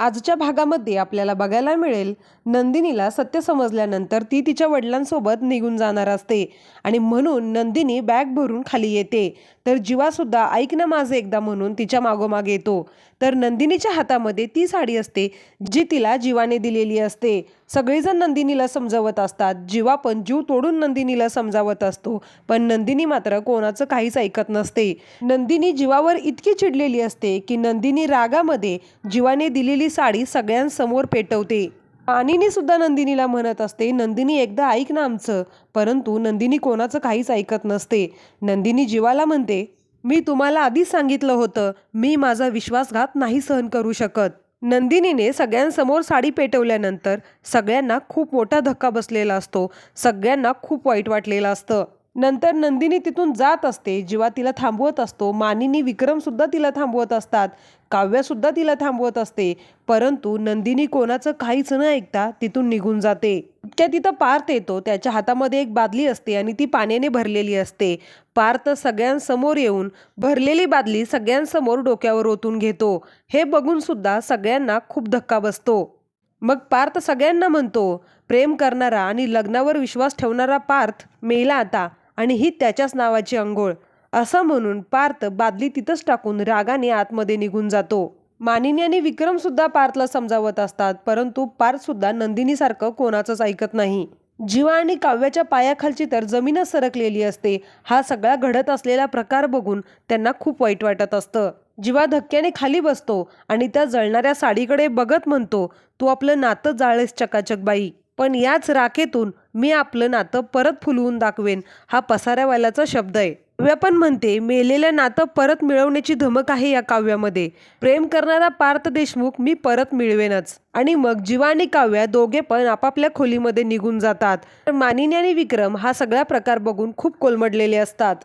आजच्या भागामध्ये आपल्याला बघायला मिळेल, नंदिनीला सत्य समजल्यानंतर ती तिच्या वडिलांसोबत निघून जाणार असते आणि म्हणून नंदिनी बॅग भरून खाली येते. तर जीवासुद्धा ऐक ना माझं एकदा म्हणून तिच्या मागोमाग येतो. तर नंदिनीच्या हातामध्ये ती साडी असते जी तिला जीवाने दिलेली असते. सगळेजण नंदिनीला समजावत असतात, जीवा पण जीव तोडून नंदिनीला समजावत असतो, पण नंदिनी मात्र कोणाचं काहीच ऐकत नसते. नंदिनी जीवावर इतकी चिडलेली असते की नंदिनी रागामध्ये जीवाने दिलेली साडी सगळ्यांसमोर पेटवते. मानिनी सुद्धा नंदिनीला म्हणत असते, नंदिनी एकदा ऐक ना आमचं, परंतु नंदिनी कोणाचं काहीच ऐकत नसते. नंदिनी जीवाला म्हणते, मी तुम्हाला आधीच सांगितलं होतं, मी माझा विश्वासघात नाही सहन करू शकत. नंदिनीने सगळ्यांसमोर साडी पेटवल्यानंतर सगळ्यांना खूप मोठा धक्का बसलेला असतो. सगळ्यांना खूप वाईट वाटलेलं असतं. नंतर नंदिनी तिथून जात असते. जीवा तिला थांबवत असतो. मानिनी विक्रम सुद्धा तिला थांबवत असतात. काव्या सुद्धा तिला थांबवत असते, परंतु नंदिनी कोणाचं काहीच न ऐकता तिथून निघून जाते. इतक्या तिथं पार्थ येतो. त्याच्या हातामध्ये एक बादली असते आणि ती पाण्याने भरलेली असते. पार्थ सगळ्यांसमोर येऊन भरलेली बादली सगळ्यांसमोर डोक्यावर ओतून घेतो. हे बघून सुद्धा सगळ्यांना खूप धक्का बसतो. मग पार्थ सगळ्यांना म्हणतो, प्रेम करणारा आणि लग्नावर विश्वास ठेवणारा पार्थ मेला आता आणि ही त्याच्याच नावाची अंघोळ. असं म्हणून पार्थ बादली तिथंच टाकून रागाने आतमध्ये निघून जातो. मानिनी आणि विक्रम सुद्धा पार्थला समजावत असतात, परंतु पार्थ सुद्धा नंदिनीसारखं कोणाचंच ऐकत नाही. जीवा आणि काव्याच्या पायाखालची तर जमीनच सरकलेली असते. हा सगळा घडत असलेला प्रकार बघून त्यांना खूप वाईट वाटत असतं. जीवा धक्क्याने खाली बसतो आणि त्या जळणाऱ्या साडीकडे बघत म्हणतो, तू आपलं नातं जाळेस चकाचक बाई, पण याच राखेतून मी आपलं नातं परत फुलवून दाखवेन. हा पसाऱ्यावाल्याचा शब्द आहे. काव्या पण म्हणते, मेलेलं नातं परत मिळवण्याची धमक आहे या काव्यामध्ये. प्रेम करणारा पार्थ देशमुख मी परत मिळवेनच. आणि मग जीवा आणि काव्या दोघे पण आपापल्या खोलीमध्ये निघून जातात. मानिनी आणि विक्रम हा सगळा प्रकार बघून खूप कोलमडलेले असतात.